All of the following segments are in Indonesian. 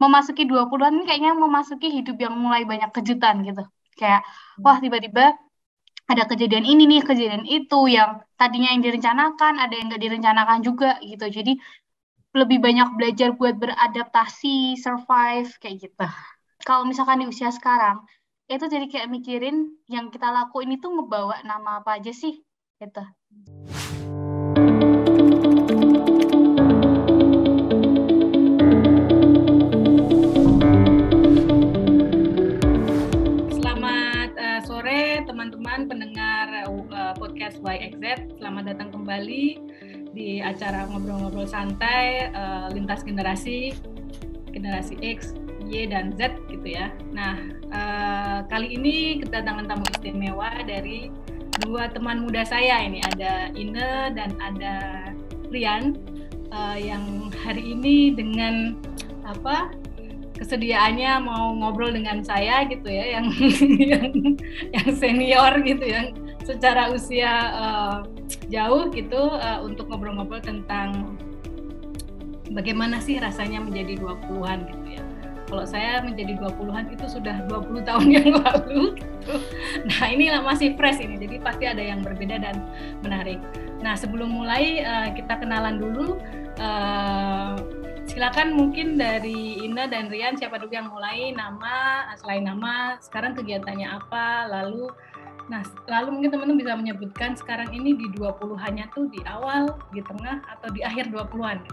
memasuki 20-an ini kayaknya memasuki hidup yang mulai banyak kejutan gitu. Kayak, wah tiba-tiba ada kejadian ini nih, kejadian itu yang tadinya yang direncanakan, ada yang nggak direncanakan juga gitu. Jadi lebih banyak belajar buat beradaptasi, survive, kayak gitu. Kalau misalkan di usia sekarang, itu jadi kayak mikirin yang kita lakuin itu ngebawa nama apa aja sih, gitu. Sore teman-teman pendengar podcast YXZ, selamat datang kembali di acara ngobrol-ngobrol santai lintas generasi X, Y, dan Z gitu ya. Nah, kali ini kedatangan tamu istimewa dari dua teman muda saya ini, ada Ine dan ada Rian, yang hari ini dengan kesediaannya mau ngobrol dengan saya gitu ya, yang senior gitu, yang secara usia jauh gitu, untuk ngobrol-ngobrol tentang bagaimana sih rasanya menjadi 20-an gitu ya. Kalau saya menjadi 20-an itu sudah 20 tahun yang lalu gitu. Nah, ini masih fresh ini, jadi pasti ada yang berbeda dan menarik. Nah, sebelum mulai kita kenalan dulu. Silakan mungkin dari Ina dan Rian, siapa dulu yang mulai, selain nama, sekarang kegiatannya apa, lalu mungkin teman-teman bisa menyebutkan sekarang ini di 20-annya tuh di awal, di tengah, atau di akhir 20-an.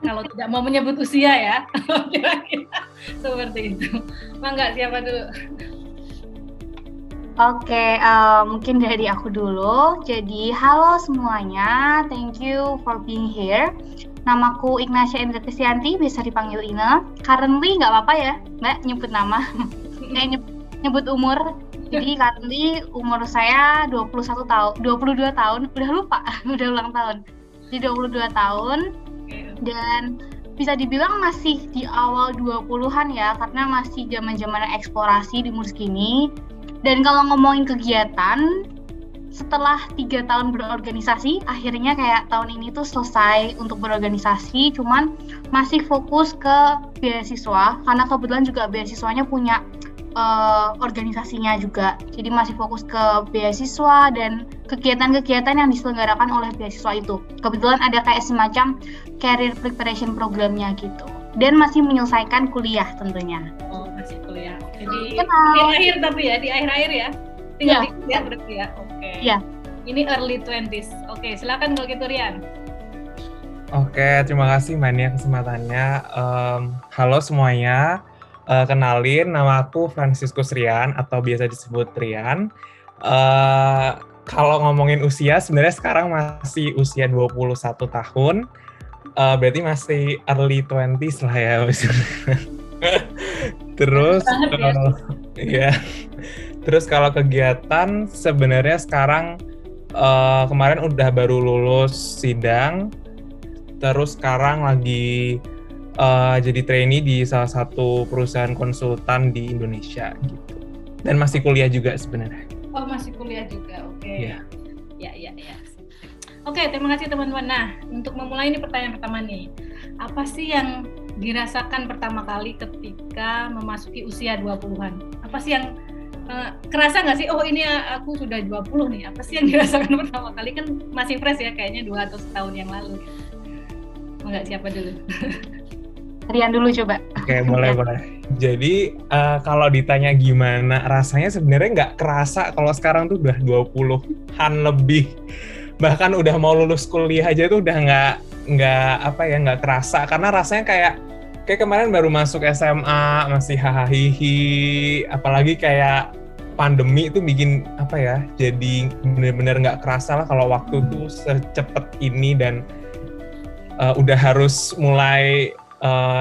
Kalau tidak mau menyebut usia ya, kira-kira seperti itu. Mangga, siapa dulu? Oke, mungkin dari aku dulu. Jadi, halo semuanya, thank you for being here. Namaku Ignacia Indra Kristianti, bisa dipanggil Ina. Currently nggak apa-apa ya, Mbak, nyebut nama. Nyebut umur. Jadi currently umur saya 22 tahun. Udah lupa, udah ulang tahun. Jadi 22 tahun. Dan bisa dibilang masih di awal 20-an ya, karena masih zaman-zaman eksplorasi di umur segini. Dan kalau ngomongin kegiatan, setelah 3 tahun berorganisasi, akhirnya kayak tahun ini tuh selesai untuk berorganisasi, cuman masih fokus ke beasiswa, karena kebetulan juga beasiswanya punya organisasinya juga. Jadi masih fokus ke beasiswa dan kegiatan-kegiatan yang diselenggarakan oleh beasiswa itu. Kebetulan ada kayak semacam career preparation programnya gitu. Dan masih menyelesaikan kuliah tentunya. Oh, masih kuliah. Jadi di akhir tapi ya, di akhir-akhir ya? Tinggal di kuliah berarti ya? Oke. Iya. Ini early 20s. Oke, silakan kalau gitu Rian. Oke, terima kasih Mbak Nia kesempatannya. Halo semuanya, kenalin nama aku Franciscus Rian atau biasa disebut Rian. Kalau ngomongin usia, sebenarnya sekarang masih usia 21 tahun. Berarti masih early 20s lah ya. Terus, ya. Terus kalau kegiatan sebenarnya sekarang kemarin udah baru lulus sidang, terus sekarang lagi jadi trainee di salah satu perusahaan konsultan di Indonesia gitu. Dan masih kuliah juga sebenarnya. Oh, masih kuliah juga, oke. Iya. Ya. Oke, terima kasih teman-teman. Nah, untuk memulai ini pertanyaan pertama nih. Apa sih yang dirasakan pertama kali ketika memasuki usia 20-an? Apa sih yang kerasa nggak sih, oh ini aku sudah 20 nih, apa sih yang dirasakan pertama kali? Kan masih fresh ya, kayaknya 2 atau setahun yang lalu. Enggak, siapa dulu? Rian dulu coba. Oke, boleh. Jadi kalau ditanya gimana rasanya, sebenarnya nggak kerasa kalau sekarang tuh udah 20-an lebih. Bahkan udah mau lulus kuliah aja tuh udah nggak kerasa, karena rasanya kayak kemarin baru masuk SMA, masih hahaha, apalagi kayak pandemi itu bikin jadi benar-benar nggak kerasa lah kalau waktu tuh secepat ini, dan udah harus mulai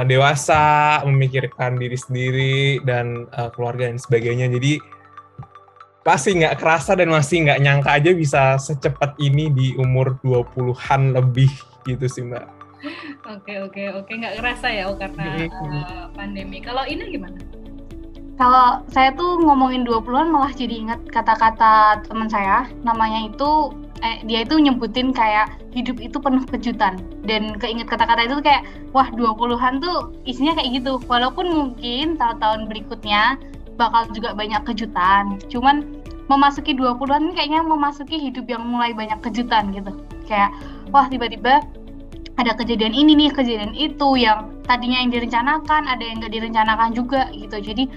dewasa, memikirkan diri sendiri dan keluarga dan sebagainya. Jadi pasti nggak kerasa dan masih nggak nyangka aja bisa secepat ini di umur 20-an lebih gitu sih Mbak. Oke, nggak kerasa ya, karena pandemi. Kalau ini gimana? Kalau saya tuh ngomongin 20-an malah jadi ingat kata-kata teman saya, namanya itu dia itu nyebutin kayak hidup itu penuh kejutan, dan keinget kata-kata itu kayak wah 20-an tuh isinya kayak gitu, walaupun mungkin tahun-tahun berikutnya bakal juga banyak kejutan, cuman memasuki 20-an ini kayaknya memasuki hidup yang mulai banyak kejutan gitu, kayak wah tiba-tiba ada kejadian ini nih, kejadian itu yang tadinya yang direncanakan, ada yang nggak direncanakan juga gitu. Jadi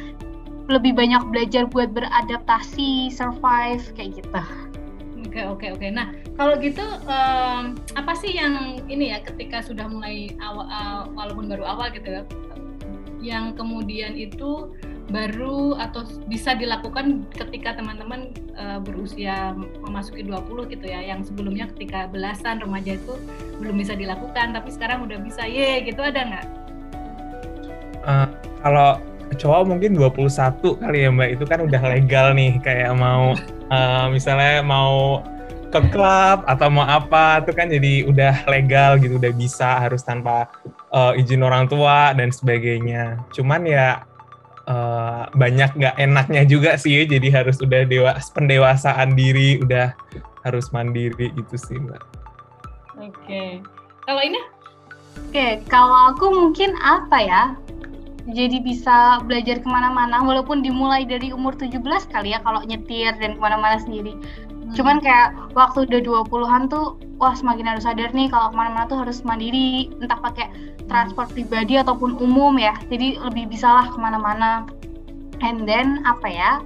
lebih banyak belajar buat beradaptasi, survive kayak gitu. Oke. Nah kalau gitu apa sih yang ini ya ketika sudah mulai awal, walaupun baru awal gitu ya, yang kemudian itu baru atau bisa dilakukan ketika teman-teman berusia memasuki 20 gitu ya, yang sebelumnya ketika belasan remaja itu belum bisa dilakukan tapi sekarang udah bisa, gitu, ada nggak? Kalau cowok mungkin 21 kali ya Mbak, itu kan udah legal nih, kayak mau misalnya mau ke klub atau mau apa itu kan jadi udah legal gitu, udah bisa, harus tanpa izin orang tua dan sebagainya. Cuman ya banyak nggak enaknya juga sih, jadi harus udah pendewasaan diri, udah harus mandiri gitu sih Mbak. Oke. Kalau ini? Oke, kalau aku mungkin apa ya, jadi bisa belajar kemana-mana walaupun dimulai dari umur 17 kali ya kalau nyetir dan kemana-mana sendiri. Cuman kayak waktu udah 20-an tuh wah semakin harus sadar nih kalau kemana-mana tuh harus mandiri, entah pakai transport pribadi ataupun umum ya, jadi lebih bisalah kemana-mana. And then apa ya,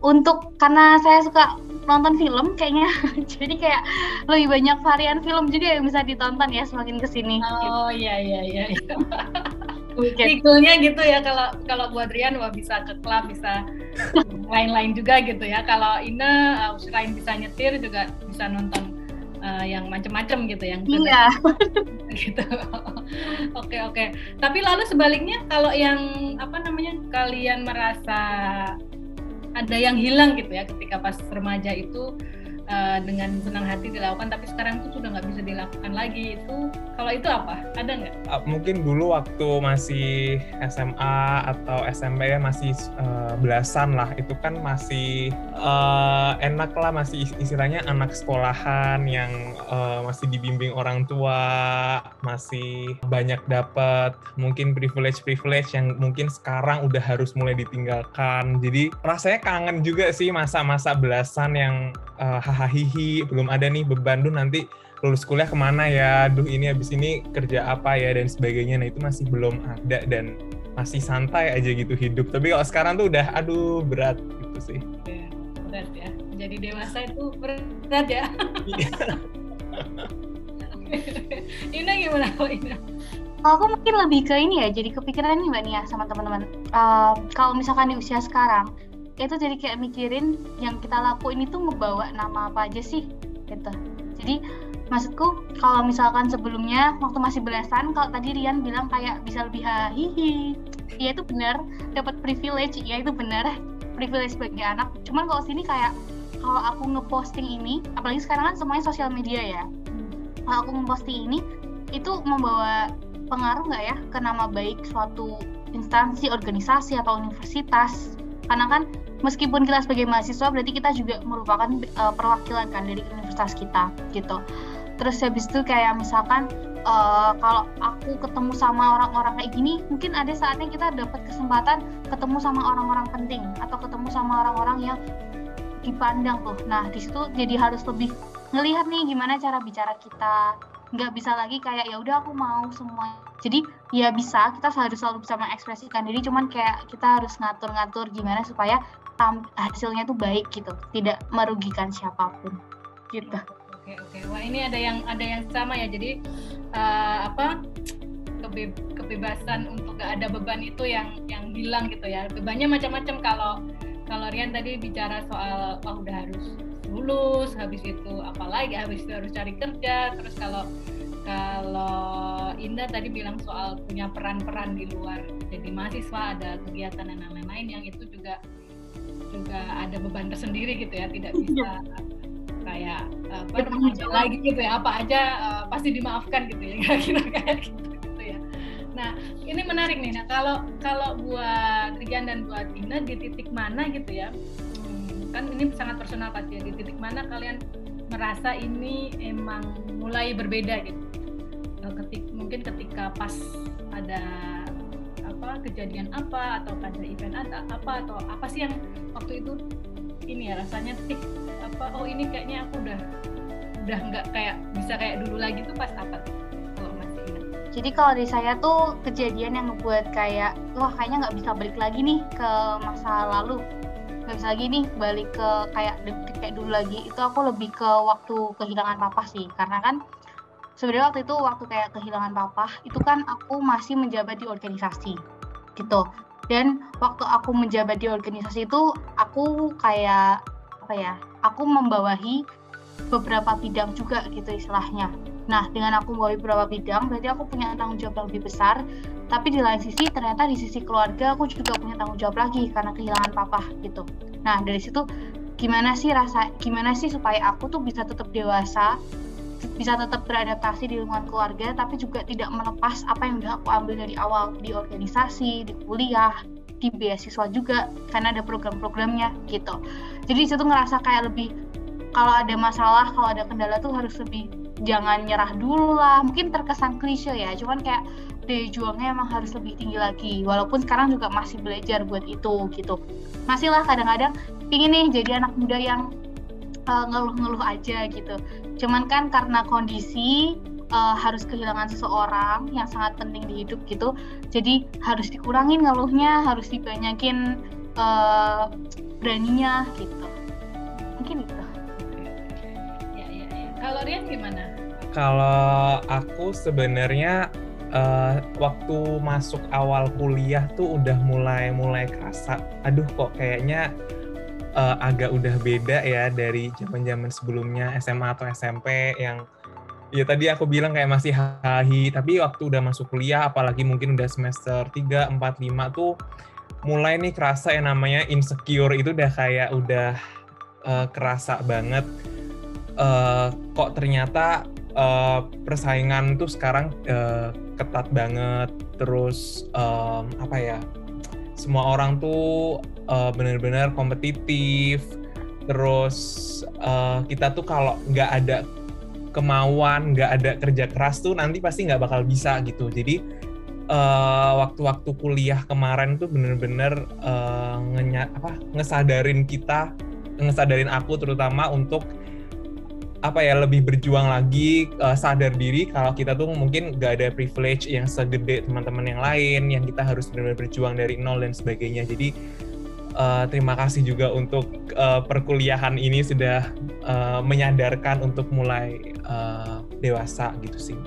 untuk karena saya suka nonton film kayaknya jadi kayak lebih banyak varian film juga yang bisa ditonton ya semakin kesini. Oh iya. Ikulnya gitu ya, kalau buat Rian wah bisa ke klub, bisa lain-lain juga gitu ya. Kalau Ina selain bisa nyetir juga bisa nonton yang macam-macam gitu, yang iya gitu. Oke. Tapi lalu sebaliknya kalau yang kalian merasa ada yang hilang gitu ya ketika pas remaja itu dengan senang hati dilakukan tapi sekarang itu sudah nggak bisa dilakukan lagi, itu kalau itu apa? Ada nggak? Mungkin dulu waktu masih SMA atau SMP ya, masih belasan lah, itu kan masih enak lah, masih istilahnya anak sekolahan yang masih dibimbing orang tua, masih banyak dapat mungkin privilege yang mungkin sekarang udah harus mulai ditinggalkan. Jadi rasanya kangen juga sih masa-masa belasan yang hahaha, belum ada nih beban, duh nanti lulus kuliah kemana ya, duh ini habis ini kerja apa ya dan sebagainya. Nah itu masih belum ada dan masih santai aja gitu hidup. Tapi kalau sekarang tuh udah aduh berat gitu sih. Berat ya, jadi dewasa itu berat ya. Ina gimana kok Ina? Aku mungkin lebih ke ini ya, jadi kepikiran nih Mbak Nia sama teman-teman. Kalau misalkan di usia sekarang itu jadi kayak mikirin yang kita lakuin itu ngebawa nama apa aja sih gitu. Jadi maksudku kalau misalkan sebelumnya waktu masih belasan, kalau tadi Rian bilang kayak bisa lebih hihi, ya itu benar, dapat privilege, ya itu benar, privilege sebagai anak. Cuman kalau sini kayak kalau aku ngeposting ini, apalagi sekarang kan semuanya sosial media ya, kalau aku ngeposting ini itu membawa pengaruh nggak ya ke nama baik suatu instansi, organisasi atau universitas? Karena kan meskipun kita sebagai mahasiswa berarti kita juga merupakan perwakilan kan dari universitas kita gitu. Terus habis itu kayak misalkan kalau aku ketemu sama orang-orang kayak gini, mungkin ada saatnya kita dapat kesempatan ketemu sama orang-orang penting atau ketemu sama orang-orang yang dipandang tuh. Nah di situ jadi harus lebih ngelihat nih gimana cara bicara kita. Nggak bisa lagi kayak ya udah aku mau semua. Jadi ya bisa, kita harus selalu bisa mengekspresikan diri, cuman kayak kita harus ngatur-ngatur gimana supaya hasilnya tuh baik gitu, tidak merugikan siapapun gitu. Oke. Wah ini ada yang sama ya. Jadi kebebasan untuk gak ada beban itu yang hilang gitu ya. Bebannya macam-macam. Kalau Rian tadi bicara soal udah harus lulus, habis itu apalagi habis itu harus cari kerja. Terus kalau Indah tadi bilang soal punya peran-peran di luar, jadi mahasiswa ada kegiatan dan lain-lain yang itu juga ada beban tersendiri gitu ya, tidak bisa kayak lagi gitu ya, apa aja pasti dimaafkan gitu ya, kira-kira kayak gitu ya. Nah ini menarik nih. Nah kalau buat Rian dan buat Indah di titik mana gitu ya kan ini sangat personal pasti ya, di titik mana kalian merasa ini emang mulai berbeda gitu. Mungkin ketika pas ada kejadian apa, atau ada event apa, atau apa sih yang waktu itu ini ya rasanya oh ini kayaknya aku udah nggak kayak bisa kayak dulu lagi tuh pas apa tuh, kalau masih ingat? Jadi kalau dari saya tuh kejadian yang ngebuat kayak wah kayaknya nggak bisa balik lagi nih ke masa lalu, nggak bisa lagi nih balik ke kayak dulu lagi, itu aku lebih ke waktu kehilangan papa sih. Karena kan sebenarnya waktu kayak kehilangan papa itu kan aku masih menjabat di organisasi gitu. Dan waktu aku menjabat di organisasi itu aku kayak aku membawahi beberapa bidang juga gitu istilahnya. Nah, dengan aku membawahi beberapa bidang berarti aku punya tanggung jawab yang lebih besar. Tapi di lain sisi ternyata di sisi keluarga aku juga punya tanggung jawab lagi karena kehilangan papa gitu. Nah, dari situ gimana sih supaya aku tuh bisa tetap dewasa, bisa tetap beradaptasi di lingkungan keluarga, tapi juga tidak melepas apa yang udah aku ambil dari awal di organisasi, di kuliah, di beasiswa juga, karena ada program-programnya gitu. Jadi di situ ngerasa kayak lebih, kalau ada masalah, kalau ada kendala tuh harus lebih jangan nyerah dulu lah. Mungkin terkesan klise ya, cuman kayak daya juangnya emang harus lebih tinggi lagi. Walaupun sekarang juga masih belajar buat itu gitu. Masih lah kadang-kadang pingin nih jadi anak muda yang ngeluh-ngeluh aja gitu. Cuman kan karena kondisi harus kehilangan seseorang yang sangat penting di hidup gitu, jadi harus dikurangin ngeluhnya, harus dibanyakin beraninya gitu. Mungkin itu. Ya. Kalau Rian gimana? Kalau aku sebenarnya waktu masuk awal kuliah tuh udah mulai kerasa, aduh kok kayaknya agak udah beda ya dari zaman-zaman sebelumnya SMA atau SMP yang ya tadi aku bilang kayak masih hahi, tapi waktu udah masuk kuliah apalagi mungkin udah semester 3, 4, 5 tuh mulai nih kerasa yang namanya insecure itu udah kayak udah kerasa banget. Kok ternyata persaingan tuh sekarang ketat banget, terus semua orang tuh benar-benar kompetitif, terus kita tuh kalau nggak ada kemauan, nggak ada kerja keras tuh nanti pasti nggak bakal bisa gitu. Jadi waktu-waktu kuliah kemarin tuh benar-benar ngesadarin aku terutama untuk lebih berjuang lagi, sadar diri kalau kita tuh mungkin gak ada privilege yang segede teman-teman yang lain, yang kita harus benar-benar berjuang dari nol dan sebagainya. Jadi terima kasih juga untuk perkuliahan ini sudah menyadarkan untuk mulai dewasa gitu sih.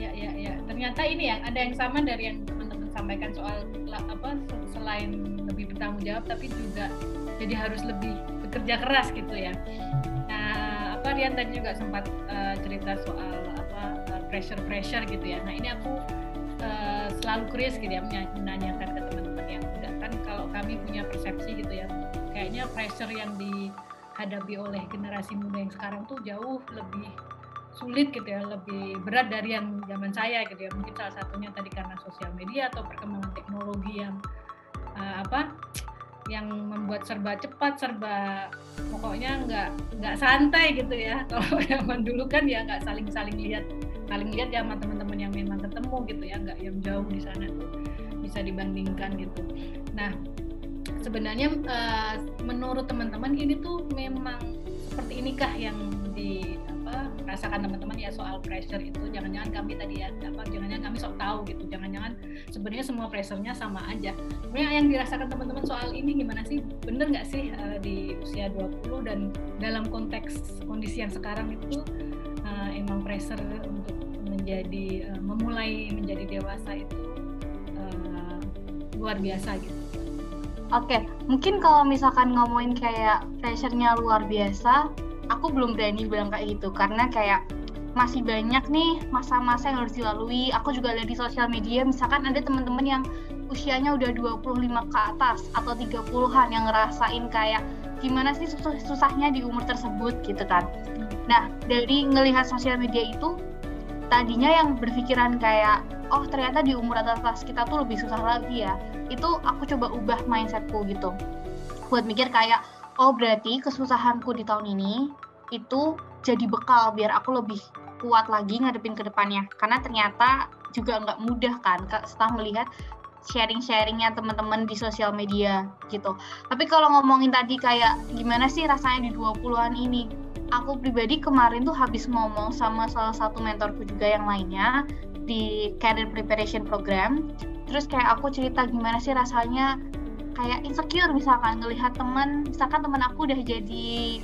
Ya. Ternyata ini ya ada yang sama dari yang teman-teman sampaikan soal selain lebih bertanggung jawab tapi juga jadi harus lebih bekerja keras gitu ya. Rian tadi juga sempat cerita soal pressure gitu ya. Nah ini aku selalu curious gitu ya menanyakan ke teman-teman yang muda, kan kalau kami punya persepsi gitu ya, kayaknya pressure yang dihadapi oleh generasi muda yang sekarang tuh jauh lebih sulit gitu ya, lebih berat dari yang zaman saya gitu ya. Mungkin salah satunya tadi karena sosial media atau perkembangan teknologi yang yang membuat serba cepat, pokoknya nggak santai gitu ya. Kalau zaman dulu kan ya nggak saling lihat ya sama teman-teman yang memang ketemu gitu ya, nggak yang jauh di sana tuh bisa dibandingkan gitu. Nah sebenarnya menurut teman-teman ini tuh memang seperti inikah yang rasakan teman-teman ya soal pressure itu? Jangan-jangan kami tadi ya jangan-jangan kami sok tahu gitu, jangan-jangan sebenarnya semua pressure-nya sama aja. Sebenarnya yang dirasakan teman-teman soal ini gimana sih? Bener nggak sih di usia 20 dan dalam konteks kondisi yang sekarang itu emang pressure untuk memulai menjadi dewasa itu luar biasa gitu? Oke, mungkin kalau misalkan ngomongin kayak pressure-nya luar biasa, aku belum berani bilang kayak gitu, karena kayak masih banyak nih masa-masa yang harus dilalui. Aku juga lihat di sosial media, misalkan ada teman-teman yang usianya udah 25 ke atas atau 30-an yang ngerasain kayak gimana sih susahnya di umur tersebut gitu kan. Nah, dari ngelihat sosial media itu, tadinya yang berpikiran kayak, oh ternyata di umur atas kita tuh lebih susah lagi ya. Itu aku coba ubah mindsetku gitu. Buat mikir kayak, Oh, berarti kesusahanku di tahun ini itu jadi bekal biar aku lebih kuat lagi ngadepin ke depannya. Karena ternyata juga nggak mudah kan setelah melihat sharing-sharingnya teman-teman di sosial media gitu. Tapi kalau ngomongin tadi kayak gimana sih rasanya di 20-an ini? Aku pribadi kemarin tuh habis ngomong sama salah satu mentorku juga yang lainnya di Career Preparation Program. Terus kayak aku cerita gimana sih rasanya kayak insecure misalkan ngelihat misalkan teman aku udah jadi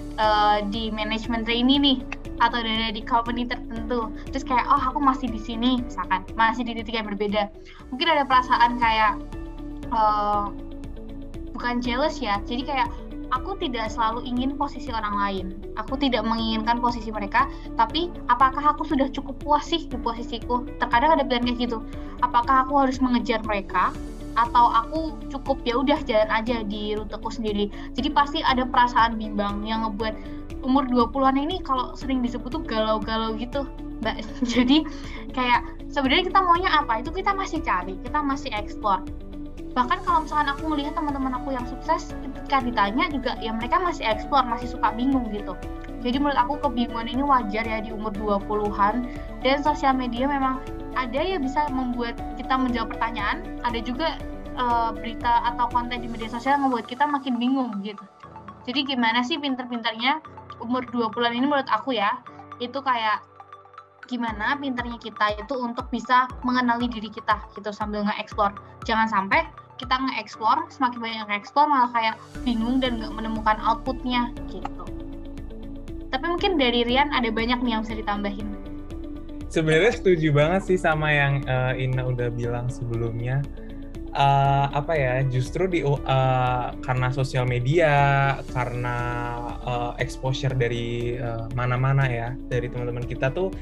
di management trainee nih atau udah di company tertentu, terus kayak oh aku masih di sini misalkan, masih di titik yang berbeda, mungkin ada perasaan kayak bukan jealous ya, jadi kayak aku tidak selalu ingin posisi orang lain, aku tidak menginginkan posisi mereka, tapi apakah aku sudah cukup puas sih di posisiku? Terkadang ada pilihan kayak gitu, apakah aku harus mengejar mereka atau aku cukup ya udah jalan aja di ruteku sendiri. Jadi pasti ada perasaan bimbang yang ngebuat umur 20-an ini kalau sering disebut tuh galau-galau gitu, Mbak. Jadi kayak sebenarnya kita maunya apa? Itu kita masih cari, kita masih explore. Bahkan kalau misalkan aku melihat teman-teman aku yang sukses, ketika ditanya juga ya mereka masih explore, masih suka bingung gitu. Jadi menurut aku kebingungan ini wajar ya di umur 20-an, dan sosial media memang ada ya bisa membuat kita menjawab pertanyaan, ada juga berita atau konten di media sosial yang membuat kita makin bingung gitu. Jadi gimana sih pinter-pinternya umur 20-an ini menurut aku ya, itu kayak gimana pinternya kita itu untuk bisa mengenali diri kita gitu sambil nge-explore. Jangan sampai kita nge-explore, semakin banyak nge-explore malah kayak bingung dan nggak menemukan outputnya gitu. Tapi mungkin dari Rian ada banyak nih yang bisa ditambahin. Sebenarnya setuju banget sih sama yang Ina udah bilang sebelumnya. Justru karena sosial media, karena exposure dari mana-mana ya, dari teman-teman kita tuh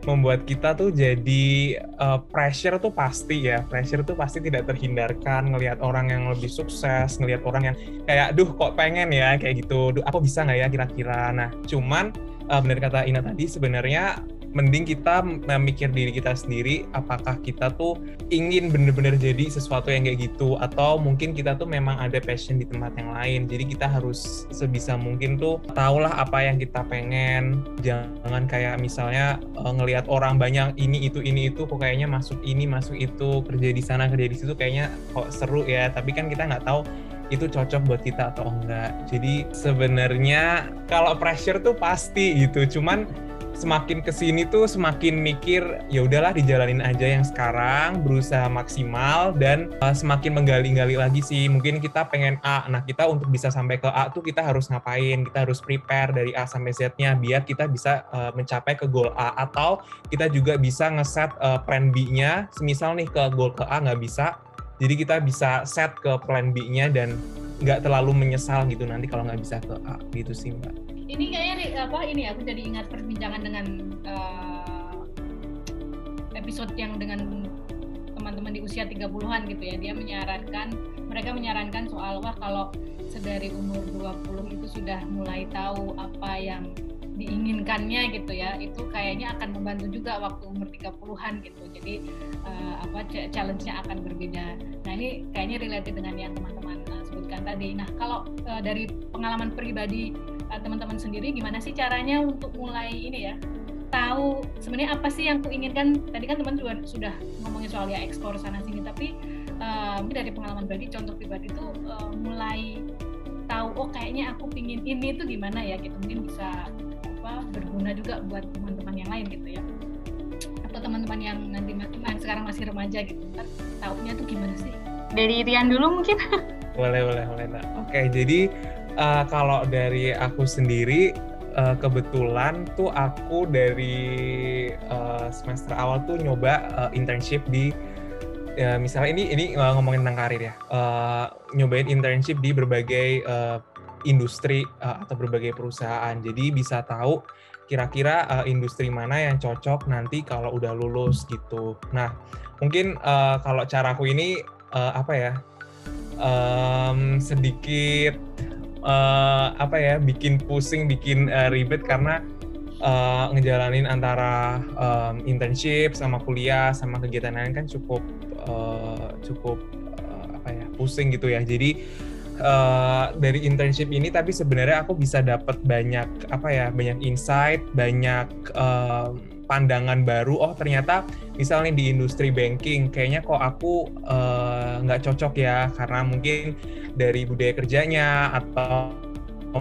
membuat kita tuh jadi pressure tuh pasti tidak terhindarkan, ngelihat orang yang lebih sukses, ngelihat orang yang kayak duh kok pengen ya kayak gitu, duh aku bisa nggak ya kira-kira. Nah cuman benar kata Ina tadi, sebenarnya mending kita memikir diri kita sendiri, apakah kita tuh ingin bener-bener jadi sesuatu yang kayak gitu, atau mungkin kita tuh memang ada passion di tempat yang lain. Jadi kita harus sebisa mungkin tuh tahulah apa yang kita pengen. Jangan kayak misalnya ngelihat orang banyak ini itu kok kayaknya masuk ini masuk itu, kerja di sana kerja di situ kayaknya kok seru ya, tapi kan kita nggak tahu itu cocok buat kita atau enggak. Jadi sebenarnya kalau pressure tuh pasti gitu, cuman semakin kesini tuh semakin mikir ya udahlah dijalanin aja yang sekarang, berusaha maksimal dan semakin menggali-gali lagi sih. Mungkin kita pengen A, nah kita untuk bisa sampai ke A tuh kita harus ngapain, kita harus prepare dari A sampai Z-nya biar kita bisa mencapai ke goal A, atau kita juga bisa ngeset plan B-nya, semisal nih ke goal ke A nggak bisa, jadi kita bisa set ke plan B-nya dan nggak terlalu menyesal gitu nanti kalau nggak bisa ke A gitu sih Mbak. Ini kayaknya aku jadi ingat perbincangan dengan episode yang dengan teman-teman di usia 30-an gitu ya. Mereka menyarankan soal kalau sedari umur 20 itu sudah mulai tahu apa yang diinginkannya gitu ya, itu kayaknya akan membantu juga waktu umur 30-an gitu. Jadi challenge-nya akan berbeda. Nah ini kayaknya related dengan yang teman-teman sebutkan tadi. Nah kalau dari pengalaman pribadi teman-teman sendiri, gimana sih caranya untuk mulai ini ya, tahu sebenarnya apa sih yang kuinginkan? Tadi kan teman juga sudah ngomongin soal ya ekspor sana sini, tapi mungkin dari pengalaman pribadi, contoh pribadi itu mulai tahu oh kayaknya aku pingin ini tuh gimana ya gitu, mungkin bisa berguna juga buat teman-teman yang lain gitu ya, atau teman-teman yang nanti sekarang masih remaja gitu, ntar taunya tuh gimana sih? Dari Rian dulu mungkin. Boleh nah. Oke, jadi kalau dari aku sendiri, kebetulan tuh aku dari semester awal tuh nyoba internship di misalnya ini ngomongin tentang karir ya, nyobain internship di berbagai industri atau berbagai perusahaan. Jadi bisa tahu kira-kira industri mana yang cocok nanti kalau udah lulus gitu. Nah, mungkin kalau caraku ini sedikit bikin pusing, bikin ribet karena ngejalanin antara internship sama kuliah sama kegiatan lain kan cukup pusing gitu ya. Jadi dari internship ini, tapi sebenarnya aku bisa dapat banyak insight, banyak pandangan baru. Oh ternyata misalnya di industri banking kayaknya kok aku nggak cocok ya, karena mungkin dari budaya kerjanya atau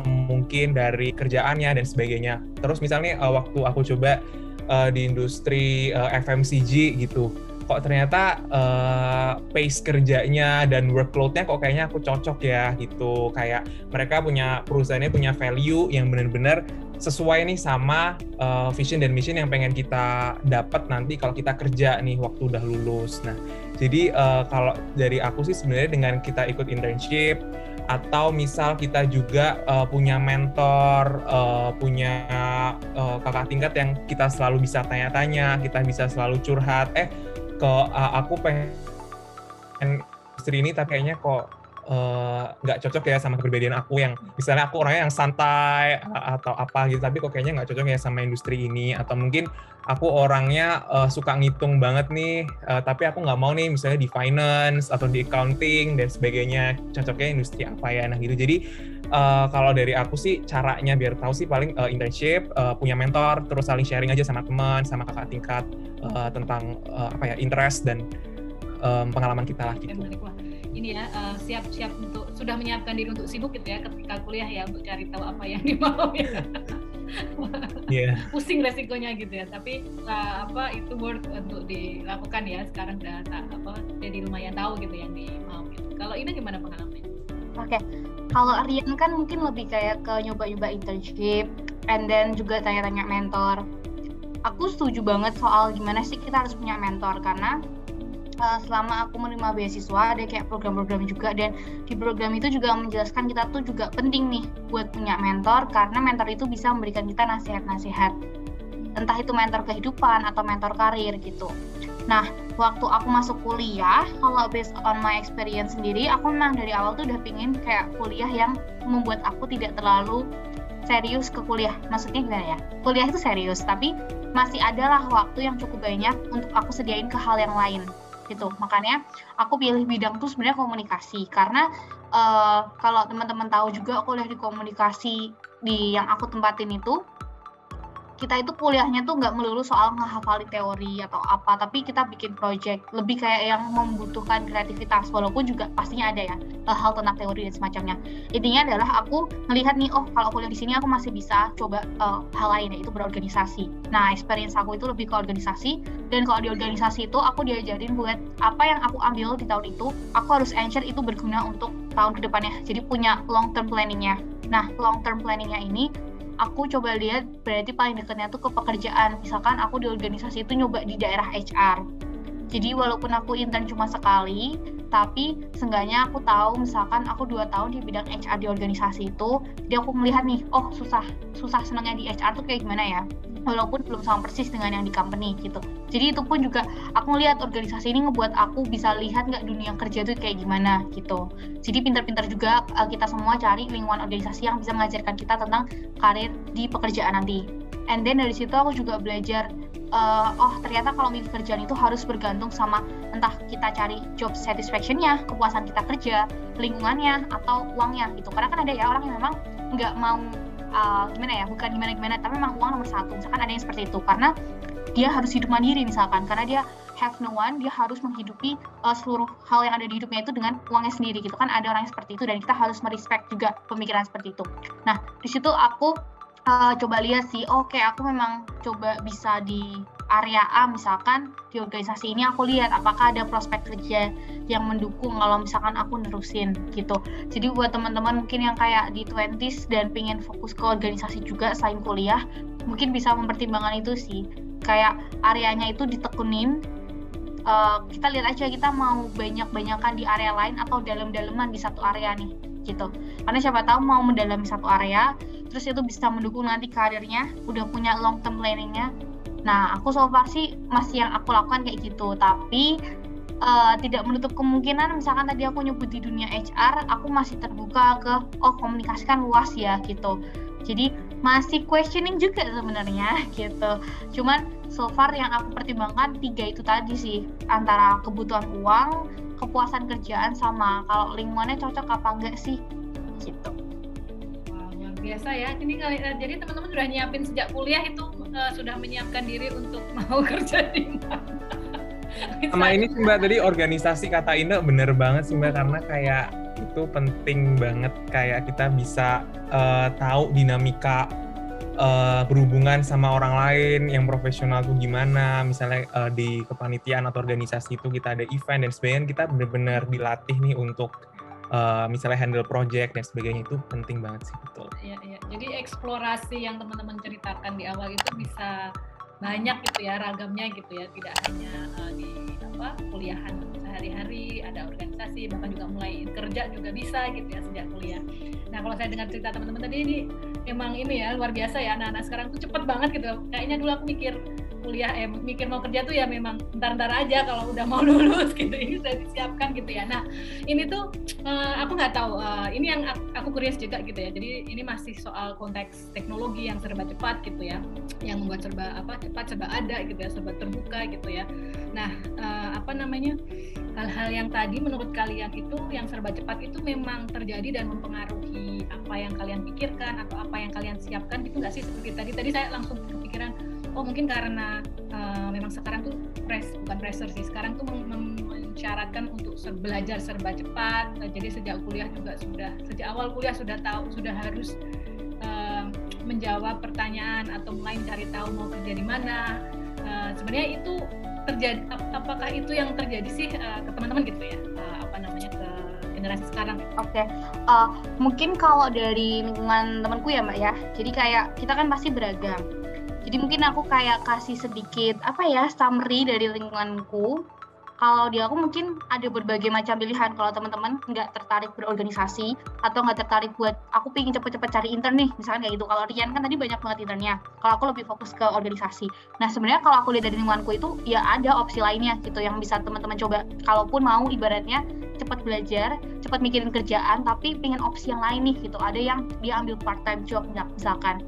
mungkin dari kerjaannya dan sebagainya. Terus misalnya waktu aku coba di industri FMCG gitu, kok ternyata pace kerjanya dan workload-nya kok kayaknya aku cocok ya gitu. Kayak mereka perusahaannya punya value yang benar-benar sesuai nih sama vision dan mission yang pengen kita dapat nanti kalau kita kerja nih waktu udah lulus. Nah, jadi kalau dari aku sih sebenarnya dengan kita ikut internship atau misal kita juga punya mentor, punya kakak tingkat yang kita selalu bisa tanya-tanya, kita bisa selalu curhat, aku pengen industri ini tapi kayaknya kok nggak cocok ya sama kepribadian aku, yang misalnya aku orangnya yang santai atau apa gitu, tapi kok kayaknya nggak cocok ya sama industri ini. Atau mungkin aku orangnya suka ngitung banget nih, tapi aku nggak mau nih misalnya di finance atau di accounting dan sebagainya, cocoknya industri apa ya. Nah gitu. Jadi kalau dari aku sih caranya biar tahu sih paling internship, punya mentor, terus saling sharing aja sama teman, sama kakak tingkat tentang interest dan pengalaman kita lah gitu. Ini ya, siap-siap untuk sudah menyiapkan diri untuk sibuk gitu ya ketika kuliah ya, untuk cari tahu apa yang dimau ya. Pusing resikonya gitu ya, tapi itu worth untuk dilakukan ya. Sekarang udah jadi lumayan tahu gitu yang dimau gitu. Kalau ini gimana pengalamannya? Oke. Kalau Rian kan mungkin lebih kayak ke nyoba-nyoba internship and then juga tanya-tanya mentor. Aku setuju banget soal gimana sih kita harus punya mentor, karena selama aku menerima beasiswa ada kayak program-program juga, dan di program itu juga menjelaskan kita tuh juga penting nih buat punya mentor, karena mentor itu bisa memberikan kita nasihat-nasihat, entah itu mentor kehidupan atau mentor karir gitu. Nah, waktu aku masuk kuliah, kalau based on my experience sendiri, aku memang dari awal tuh udah pingin kayak kuliah yang membuat aku tidak terlalu serius ke kuliah. Maksudnya gimana ya? Kuliah itu serius, tapi masih adalah waktu yang cukup banyak untuk aku sediain ke hal yang lain gitu. Makanya aku pilih bidang tuh sebenarnya komunikasi, karena kalau teman-teman tahu juga kuliah di komunikasi di yang aku tempatin itu, kita itu kuliahnya tuh nggak melulu soal ngehafalin teori atau apa, tapi kita bikin project, lebih kayak yang membutuhkan kreativitas, walaupun juga pastinya ada ya hal tentang teori dan semacamnya. Intinya adalah aku melihat nih, kalau kuliah di sini aku masih bisa coba hal lain, yaitu berorganisasi. Nah, experience aku itu lebih ke organisasi, dan kalau di organisasi itu aku diajarin buat apa yang aku ambil di tahun itu, aku harus ensure itu berguna untuk tahun kedepannya. Jadi punya long term planningnya. Nah, long term planningnya ini aku coba lihat berarti paling dekatnya tuh ke pekerjaan. Misalkan aku di organisasi itu nyoba di daerah HR. Jadi walaupun aku intern cuma sekali, tapi seenggaknya aku tahu misalkan aku 2 tahun di bidang HR di organisasi itu, jadi aku melihat nih, susah senangnya di HR tuh kayak gimana ya. Walaupun belum sama persis dengan yang di company gitu. Jadi itu pun juga aku ngelihat organisasi ini ngebuat aku bisa lihat nggak dunia kerja itu kayak gimana gitu. Jadi pintar-pintar juga kita semua cari lingkungan organisasi yang bisa mengajarkan kita tentang karir di pekerjaan nanti. And then dari situ aku juga belajar, ternyata kalau milih kerjaan itu harus bergantung sama entah kita cari job satisfaction-nya, kepuasan kita kerja, lingkungannya, atau uangnya gitu. Karena kan ada ya orang yang memang nggak mau bukan gimana-gimana, tapi memang uang nomor 1. Misalkan ada yang seperti itu, karena dia harus hidup mandiri misalkan, karena dia have no one, dia harus menghidupi seluruh hal yang ada di hidupnya itu dengan uangnya sendiri gitu kan. Ada orang yang seperti itu, dan kita harus merespect juga pemikiran seperti itu. Nah, di situ aku coba lihat sih, aku memang coba bisa di area A misalkan, di organisasi ini aku lihat apakah ada prospek kerja yang mendukung kalau misalkan aku nerusin gitu. Jadi buat teman-teman mungkin yang kayak di 20s dan pengen fokus ke organisasi juga selain kuliah, mungkin bisa mempertimbangkan itu sih. Kayak areanya itu ditekunin, kita lihat aja kita mau banyak-banyakan di area lain atau dalam-dalaman di satu area nih gitu. Karena siapa tahu mau mendalami satu area, terus itu bisa mendukung nanti karirnya, udah punya long term planningnya. Nah, aku so far sih masih yang aku lakukan kayak gitu, tapi tidak menutup kemungkinan misalkan tadi aku nyebut di dunia HR, aku masih terbuka ke komunikasi kan luas ya gitu. Jadi masih questioning juga sebenarnya gitu. Cuman so far yang aku pertimbangkan 3 itu tadi sih, antara kebutuhan uang, kepuasan kerjaan sama kalau lingkungannya cocok apa enggak sih gitu. Wah, luar biasa ya. Ini jadi teman-teman sudah nyiapin sejak kuliah itu sudah menyiapkan diri untuk mau kerja di mana. Sama ini sih Mbak, tadi organisasi kata Ina bener banget sih Mbak, karena kayak itu penting banget, kayak kita bisa tahu dinamika berhubungan sama orang lain yang profesional tuh gimana. Misalnya di kepanitiaan atau organisasi itu kita ada event dan sebagainya, kita benar-benar dilatih nih untuk misalnya handle project dan sebagainya, itu penting banget sih, betul. Iya. Jadi eksplorasi yang teman-teman ceritakan di awal itu bisa banyak gitu ya, ragamnya gitu ya, tidak hanya di kuliahan sehari-hari, ada organisasi, bahkan juga mulai kerja juga bisa gitu ya sejak kuliah. Nah, kalau saya dengar cerita teman-teman tadi, ini emang ini ya luar biasa ya, anak-anak sekarang tuh cepet banget gitu. Kayaknya dulu aku mikir mikir mau kerja tuh ya memang ntar-ntar aja kalau udah mau lulus gitu, ini sudah disiapkan gitu ya. Nah, ini tuh aku nggak tahu, ini yang aku curious juga gitu ya. Jadi ini masih soal konteks teknologi yang serba cepat gitu ya, yang membuat serba cepat, serba ada gitu ya, serba terbuka gitu ya. Nah, hal-hal yang tadi menurut kalian itu yang serba cepat itu memang terjadi dan mempengaruhi apa yang kalian pikirkan atau apa yang kalian siapkan gitu nggak sih? Seperti tadi saya langsung kepikiran, oh mungkin karena memang sekarang tuh bukan pressure sih, sekarang tuh mensyaratkan untuk belajar serba cepat. Jadi sejak awal kuliah sudah harus menjawab pertanyaan atau mulai mencari tahu mau kerja di mana. Sebenarnya itu terjadi, apakah itu yang terjadi sih ke teman-teman gitu ya, ke generasi sekarang? Oke. Mungkin kalau dari lingkungan temanku ya Mbak ya, jadi kayak kita kan pasti beragam. Jadi mungkin aku kayak kasih sedikit summary dari lingkunganku. Kalau di aku mungkin ada berbagai macam pilihan. Kalau teman-teman nggak tertarik berorganisasi atau nggak tertarik buat aku pengen cepet-cepet cari intern nih, misalkan kayak gitu. Kalau Rian kan tadi banyak banget internnya. Kalau aku lebih fokus ke organisasi. Nah sebenarnya kalau aku lihat dari lingkunganku itu ya ada opsi lainnya gitu yang bisa teman-teman coba. Kalaupun mau ibaratnya cepat belajar, cepat mikirin kerjaan, tapi pengen opsi yang lain nih gitu. Ada yang dia ambil part-time job misalkan.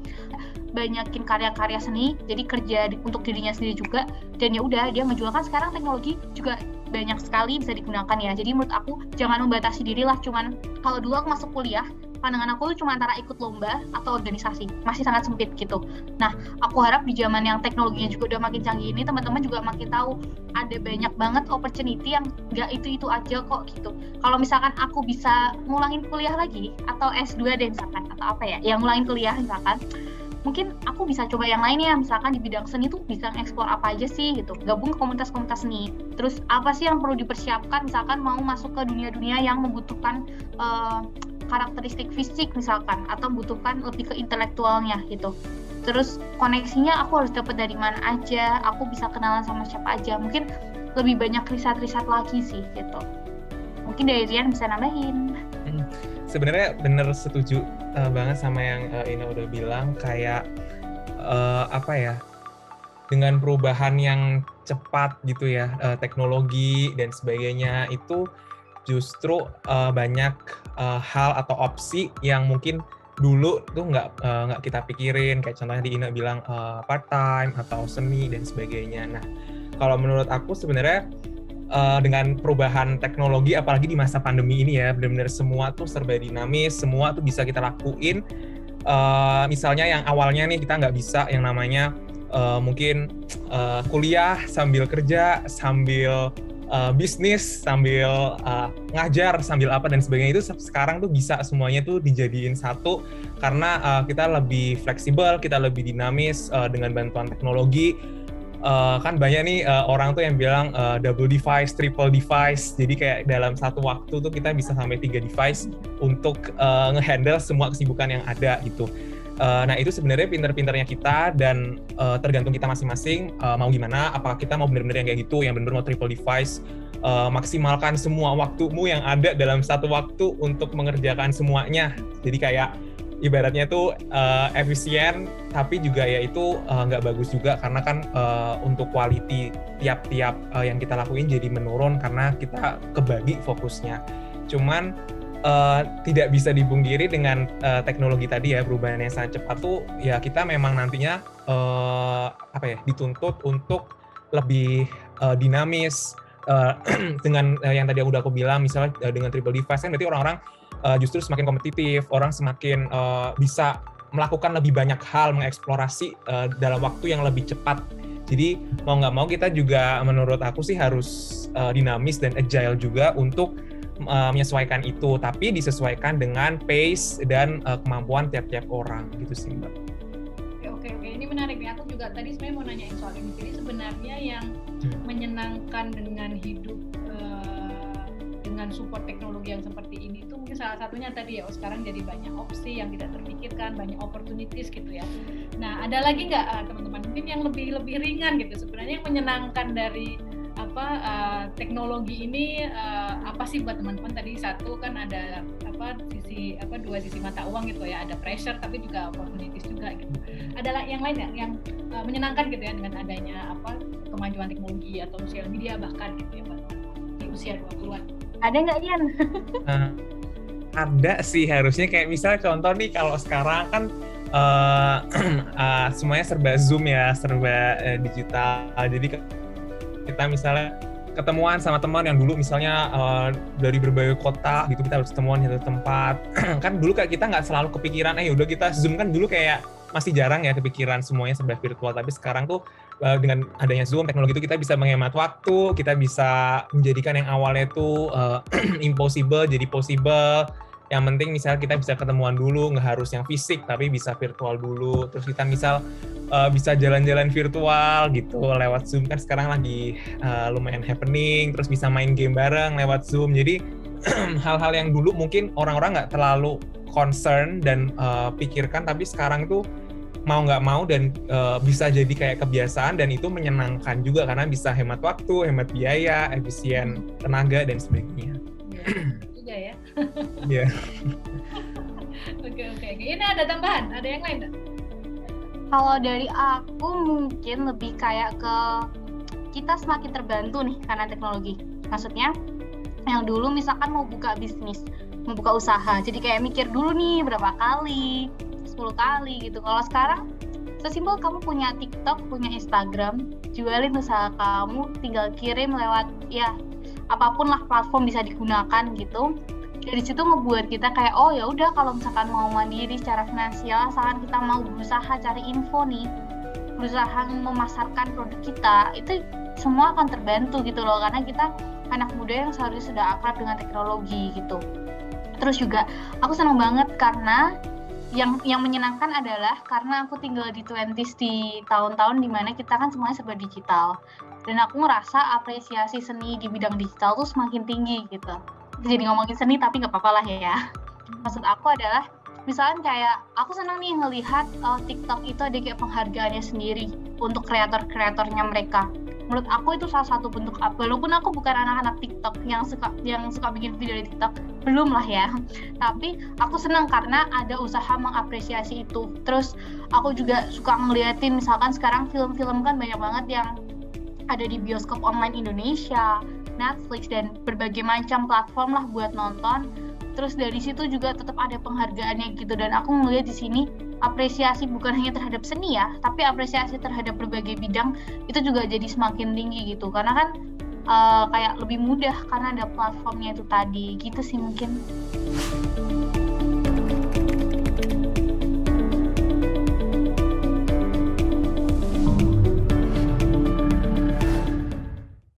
Banyakin karya-karya seni, jadi kerja untuk dirinya sendiri juga, dan ya udah dia menjualkan. Sekarang teknologi juga banyak sekali bisa digunakan ya. Jadi menurut aku jangan membatasi diri lah. Cuman kalau dulu aku masuk kuliah, pandangan aku tuh cuma antara ikut lomba atau organisasi, masih sangat sempit gitu. Nah, aku harap di zaman yang teknologinya juga udah makin canggih ini, teman-teman juga makin tahu ada banyak banget opportunity yang nggak itu aja kok gitu. Kalau misalkan aku bisa ngulangin kuliah lagi atau S2 deh misalkan, atau yang ngulangin kuliah misalkan, mungkin aku bisa coba yang lainnya, misalkan di bidang seni tuh bisa ngeksplor apa aja sih gitu, gabung ke komunitas-komunitas seni. Terus apa sih yang perlu dipersiapkan misalkan mau masuk ke dunia-dunia yang membutuhkan karakteristik fisik misalkan, atau membutuhkan lebih ke intelektualnya gitu. Terus koneksinya aku harus dapat dari mana aja, aku bisa kenalan sama siapa aja, mungkin lebih banyak riset-riset lagi sih gitu. Mungkin dari Rian bisa nambahin. Sebenarnya bener setuju banget sama yang Ina udah bilang, kayak dengan perubahan yang cepat gitu ya, teknologi dan sebagainya, itu justru banyak hal atau opsi yang mungkin dulu tuh nggak kita pikirin, kayak contohnya di Ina bilang part time atau seni dan sebagainya. Nah, kalau menurut aku sebenarnya dengan perubahan teknologi, apalagi di masa pandemi ini ya, benar-benar semua tuh serba dinamis, semua tuh bisa kita lakuin. Misalnya yang awalnya nih kita nggak bisa yang namanya mungkin kuliah sambil kerja, sambil bisnis, sambil ngajar, sambil apa dan sebagainya, itu sekarang tuh bisa semuanya tuh dijadiin satu, karena kita lebih fleksibel, kita lebih dinamis dengan bantuan teknologi. Kan banyak nih orang tuh yang bilang double device, triple device, jadi kayak dalam satu waktu tuh kita bisa sampai 3 device untuk ngehandle semua kesibukan yang ada gitu. Nah itu sebenarnya pinter-pinternya kita, dan tergantung kita masing-masing mau gimana. Apakah kita mau bener-bener yang kayak gitu, yang bener-bener mau triple device, maksimalkan semua waktumu yang ada dalam satu waktu untuk mengerjakan semuanya. Jadi kayak ibaratnya tuh efisien, tapi juga ya itu nggak bagus juga, karena kan untuk quality tiap-tiap yang kita lakuin jadi menurun karena kita kebagi fokusnya. Cuman tidak bisa dipungkiri dengan teknologi tadi ya, perubahan yang sangat cepat tuh ya, kita memang nantinya dituntut untuk lebih dinamis, dengan yang tadi udah aku bilang, misalnya dengan triple device kan berarti orang-orang justru semakin kompetitif, orang semakin bisa melakukan lebih banyak hal, mengeksplorasi dalam waktu yang lebih cepat. Jadi mau nggak mau kita juga menurut aku sih harus dinamis dan agile juga untuk menyesuaikan itu, tapi disesuaikan dengan pace dan kemampuan tiap-tiap orang gitu sih Mbak. Oke, ini menarik nih. Aku juga tadi sebenarnya mau nanyain soal ini. Jadi sebenarnya yang menyenangkan dengan hidup dengan support teknologi yang seperti ini tuh mungkin salah satunya tadi ya, sekarang jadi banyak opsi yang tidak terpikirkan, banyak opportunities gitu ya. Nah, ada lagi nggak teman-teman mungkin yang lebih ringan gitu sebenarnya yang menyenangkan dari teknologi ini apa sih buat teman-teman? Tadi satu kan ada dua sisi mata uang gitu ya, ada pressure tapi juga opportunities juga gitu. Ada yang lain yang menyenangkan gitu ya dengan adanya kemajuan teknologi atau sosial media bahkan gitu ya buat di usia 20-an. Ada nggak Ian? Ada sih harusnya, kayak misalnya contoh nih kalau sekarang kan semuanya serba Zoom ya, serba digital. Jadi kita misalnya ketemuan sama teman yang dulu misalnya dari berbagai kota gitu, kita harus ketemuan di satu tempat. Kan dulu kayak kita nggak selalu kepikiran, udah kita Zoom, kan dulu kayak masih jarang ya kepikiran semuanya serba virtual. Tapi sekarang tuh dengan adanya Zoom, teknologi itu kita bisa menghemat waktu, kita bisa menjadikan yang awalnya itu impossible jadi possible. Yang penting misalnya kita bisa ketemuan dulu, nggak harus yang fisik, tapi bisa virtual dulu. Terus kita bisa jalan-jalan virtual gitu lewat Zoom, kan sekarang lagi lumayan happening. Terus bisa main game bareng lewat Zoom. Jadi hal-hal yang dulu mungkin orang-orang nggak terlalu concern dan pikirkan, tapi sekarang tuh mau nggak mau dan bisa jadi kayak kebiasaan, dan itu menyenangkan juga karena bisa hemat waktu, hemat biaya, efisien tenaga dan sebagainya. Juga ya. Iya. Oke. Ini ada tambahan, ada yang lain nggak? Kalau dari aku mungkin lebih kayak ke kita semakin terbantu nih karena teknologi. Maksudnya yang dulu misalkan mau buka bisnis, mau buka usaha, jadi kayak mikir dulu nih berapa kali, 10 kali gitu. Kalau sekarang sesimpel kamu punya TikTok, punya Instagram, jualin usaha kamu, tinggal kirim lewat ya apapun lah platform bisa digunakan gitu. Dari situ ngebuat kita kayak ya udah, kalau misalkan mau mandiri secara finansial, asalkan kita mau berusaha cari info nih, berusaha memasarkan produk kita, itu semua akan terbantu gitu loh, karena kita anak muda yang seharusnya sudah akrab dengan teknologi gitu. Terus juga aku senang banget karena yang menyenangkan adalah karena aku tinggal di 20s di tahun-tahun dimana kita kan semuanya serba digital, dan aku ngerasa apresiasi seni di bidang digital tuh semakin tinggi gitu. Jadi ngomongin seni tapi nggak apa-apa lah ya. Maksud aku adalah misalnya kayak aku senang nih ngelihat TikTok itu ada kayak penghargaannya sendiri untuk kreator-kreatornya mereka. Menurut aku itu salah satu bentuk, walaupun aku bukan anak-anak TikTok yang suka bikin video di TikTok, belum lah ya. Tapi aku senang karena ada usaha mengapresiasi itu. Terus aku juga suka ngeliatin misalkan sekarang film-film kan banyak banget yang ada di bioskop online Indonesia, Netflix, dan berbagai macam platform lah buat nonton. Terus dari situ juga tetap ada penghargaannya gitu, dan aku ngeliat di sini apresiasi bukan hanya terhadap seni ya, tapi apresiasi terhadap berbagai bidang itu juga jadi semakin tinggi gitu, karena kan kayak lebih mudah karena ada platformnya itu tadi gitu sih mungkin.